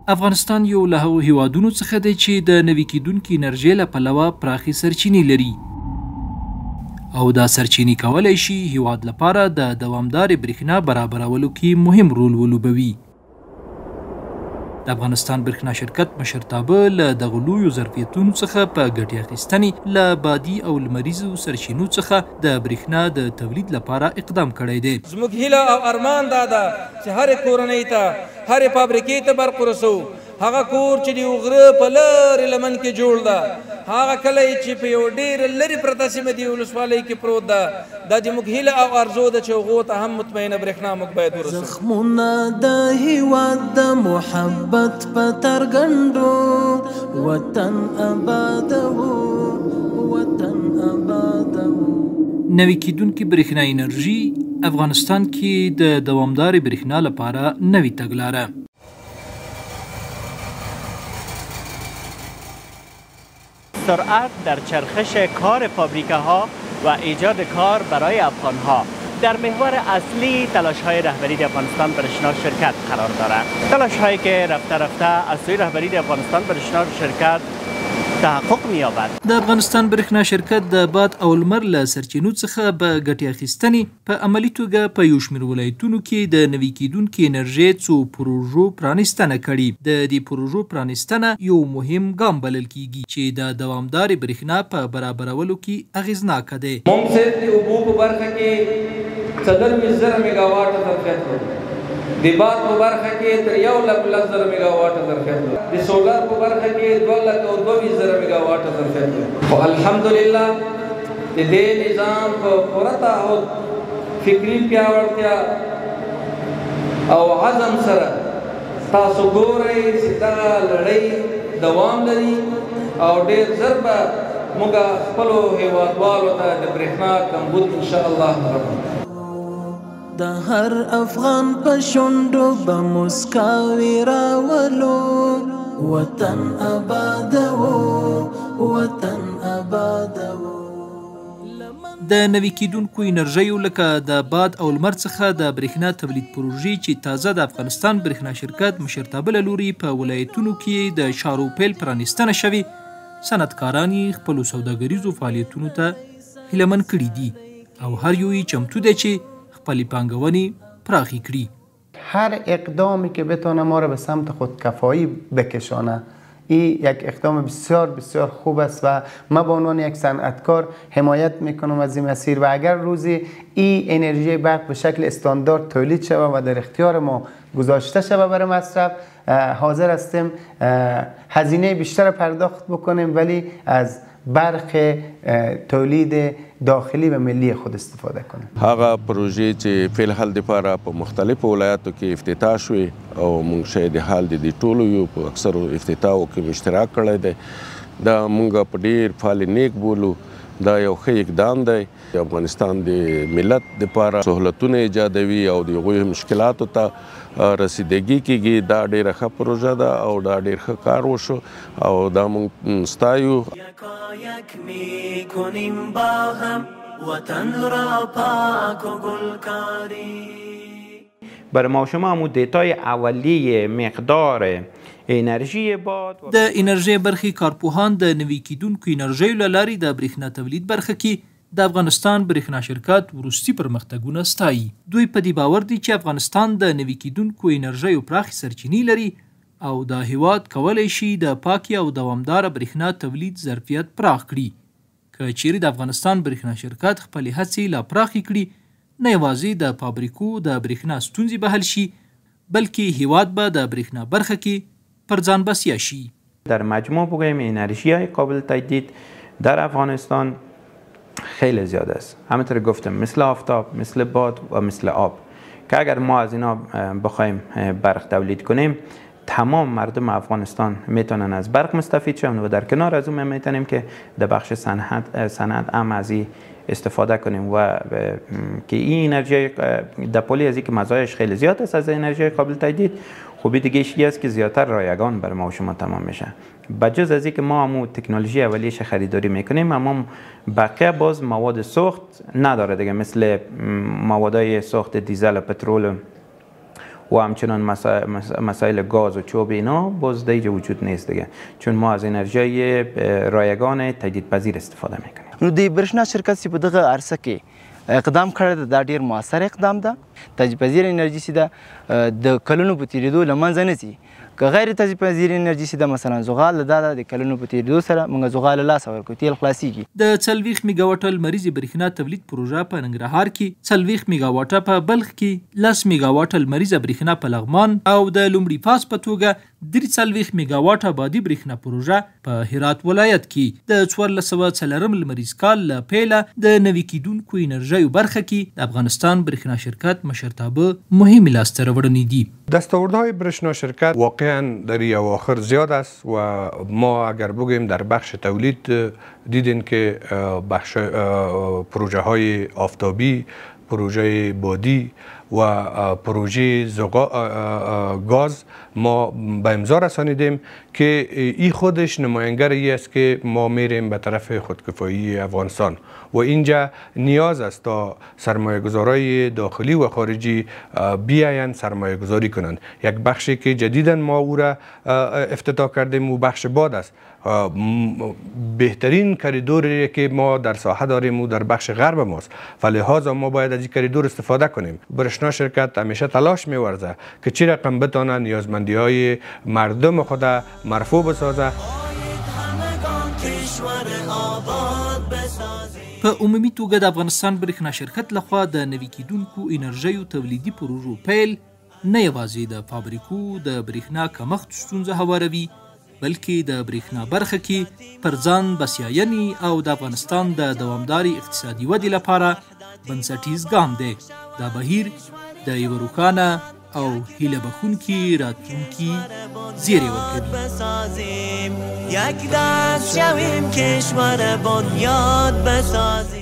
افغانستان یو له هغو هیوادونو څخه دی چې د نوي کیدونکي انرژۍ له پلوه پراخې سرچینې لري او دا سرچینې کولی شي هیواد لپاره د دوامدارې برېښنا برابرولو کې مهم رول ولوبوي. د افغانستان برېښنا شرکت مشرتابه له دغو لویو ظرفیتونو څخه په ګټې اخیستنې له بادي او لمریزو سرچینو څخه د برېښنا د تولید لپاره اقدام کړی دی. زموږ هیله او ارمان دا ده چې هرې کورنۍ ته هرې فابریکې ته برق ورسوو. هغه کور چې د یو غره په لرې لمن کې جوړ ده، هغه کلی چې په یو ډېره لرې پرته سیمه د ولسوالۍ کې پروت ده، دا زموږ هیله او ارزو ده چې هغو ته هم مطمئنه برېښنا موږ باید ورسوو. زخمونه د هېواد د محبت په ترګنډو وطن آبادوو، وطن آبادوو. نوي کیدونکي برېښنايي انرژي افغانستان کې د دوامدارې برېښنا لپاره نوې تګلاره. سرعت در چرخش کار فابریکه ها و ایجاد کار برای افغان ها در محور اصلی تلاش های رهبری افغانستان برشنا شرکت قرار دارد. تلاش هایی که رفته رفته از سوی رهبری افغانستان برشنا شرکت تحقق می‌یابد. د افغانستان برېښنا شرکت د باد او لمر له سرچینو څخه په ګټې اخیستنې په عملي توګه په یو شمېر ولایتونو کې د نوي کیدونکي انرژۍ څو پروژو پرانیستنه کړې. د دې پروژو پرانیستنه یو مهم ګام بلل کیږي چې د دوامدارې برېښنا په برابرولو کې اغېزناکه دی. موږ صرف د اوبو په برخه کې 40,000 میګاواټ ظرفیت لرو، د باد په برخه کې تر 1,10,000 میګاواټ ظرفیت لرو، د سولر په برخه کې 2,22,000 میګاواټ ظرفیت لرو. خو الحمدلله د دې نظام په پوره تعهد، فکري پیاوړتیا او عزم سره تاسو ګورئ چې دغه لړۍ دوام لري او ډېر ژر به موږ خپلو هېوادوالو ته د برېښنا کمبود انشاءالله راوړو. د هر افغان په شونډو به مسکاوي راولو، وطن آبادوو، وطن آبادوو. د نوي کیدونکو انرژیو لکه د باد او لمر څخه د برېښنا تولید پروژې چې تازه د افغانستان برېښنا شرکت مشرتابه له لوري په ولایتونو کې د چارو پیل پرانیستنه شوې، صنعتکاران یې خپلو سوداګریزو فعالیتونو ته هیلهمن کړي دي او هر یو یې چمتو دی چې خپلی پانگوانی پراخی کری. هر اقدامی که بتونه ما را به سمت خودکفایی بکشانه این یک اقدام بسیار بسیار خوب است و من به عنوان یک صنعتکار حمایت میکنم از این مسیر و اگر روزی این انرژی برق به شکل استاندارد تولید شود و در اختیار ما گذاشته شود برای مصرف، حاضر هستیم هزینه بیشتر پرداخت بکنیم ولی از برق تولید داخلی و ملی خود استفاده کنیم. هغه پروژې چې فعل حال لپاره په مختلفو ولایاتو کې افتتاح شوې او موږ شاید حال د ټولو یو په اکثرو افتتاحو کې اشتراک کړی دی، دا موږ په ډېر فعال نیک بولو. دا یو ښه اقدام دی، افغانستان د ملت لپاره سهولتونه ایجادوي او د هغوی مشکلاتو ته رسیدګي کیږي. دا ډېره ښه پروژه ده او دا ډېر ښه کار وشو او دا موږ ستایو. یکایک میکنیم با هم وطن را پاک و گلکاری. برای ما شما همون دیتای اولیه مقدار انرژی باد د انرژۍ برخې کارپوهان د نوي کیدونکو انرژیو له لارې د برېښنا تولید برخه کې د افغانستان برېښنا شرکت وروستي پرمختګونه ستایي. دوی په دې باور دي چې افغانستان د نوي کیدونکو انرژیو پراخې سرچینې لري او دا هیواد کولی شي د پاکې او دوامداره برېښنا تولید ظرفیت پراخ کړي. که چیرې د افغانستان برېښنا شرکت خپلې هڅې لا پراخې کړي، نه یوازې د فابریکو د برېښنا ستونزې به حل شي بلکې هیواد به د برېښنا برخه کې پر ځان بسیا شي. در مجموع بگوییم انرژی های قابل تجدید در افغانستان خیلی زیاد است. همونطور گفتم مثل آفتاب، مثل باد و مثل آب که اگر ما از اینا بخوایم برق تولید کنیم تمام مردم افغانستان میتونن از برق مستفید شون و در کنار از اون میتونیم که در بخش صنعت هم از این استفاده کنیم و که این انرژی در پلی از اینکه مزایاش خیلی زیاد است از انرژی قابل تجدید، خوبی دیگه ایشی است که زیادتر رایگان بر ما و شما تمام میشه. بجز از اینکه ما همون تکنولوژی اولیش خریداری میکنیم اما بقیه باز مواد سوخت نداره دیگه، مثل موادای سوخت دیزل و پترول و همچنان مسائل گاز و چوب اینا باز دیگه وجود نیست دیگه، چون ما از انرژی رایگان تجدیدپذیر استفاده میکنیم. نو د برښنا شرکت چې په دغه عرصه کې اقدام کړی ده دا ډیر موثر اقدام ده. تجدیدپذیر انرژي چې ده د کلونو په تېرېدو له منځه نه ځي. که غیر تجدیدپذیر انرژي چې ده مثلا زغال دا د کلونو په تېرېدو سره موږ زغال له لاسه ورکوو، تیل خلاصیږي. د 40 میګاواټه لمریزې برېښنا تولید پروژه په ننګرهار کې، 40 میګاواټه په بلخ کې، 10 میګاواټه لمریزه برېښنا په لغمان او د لومړي فاز په توګه 43 میګاواټه بادي برېښنا پروژه په هرات ولایت کې د 1404 لمریز کال له پیله د نوي کیدونکو انرژیو برخه کې د افغانستان برېښنا شرکت مشرتابه مهمې لاسته راوړنې دي. دستاوردهای برشنا شرکت واقعا در اواخر زیاد است و ما اگر بگوییم در بخش تولید دیدین که بخش پروژه های آفتابی، پروژه بادی و پروژه گاز ما به امضا رسانیدیم که این خودش نماینگر ای است که ما میریم به طرف خودکفایی افغانستان و اینجا نیاز است تا سرمایه گذارای داخلی و خارجی بیاین سرمایه گذاری کنند. یک بخشی که جدیداً ما او را افتتاح کردیم و بخش باد است. بهترین کریدوری که ما در ساحه داریم و در بخش غرب ماست، فلهذا ما باید از این کریدور استفاده کنیم. برشنا شرکت همیشه تلاش می‌ورزه که چی رقم بتونه نیازمندی های مردم خود مرفوع بسازه. په عمومي توګه د افغانستان برېښنا شرکت لخوا د نوي کیدونکو انرژیو تولیدي پروژو پیل نه یوازې د فابریکو د برېښنا کمښت ستونزه هواروي، بلکې د برېښنا برخه کې پر ځان بسیاینې او د افغانستان د دوامدارې اقتصادي ودې لپاره بنسټیز ګام دی. دا بهیر د یوه روښانه او هیله بخونکي راتلونکي زیری ورکوي. یک دست شویم کشور بنیاد بسازیم.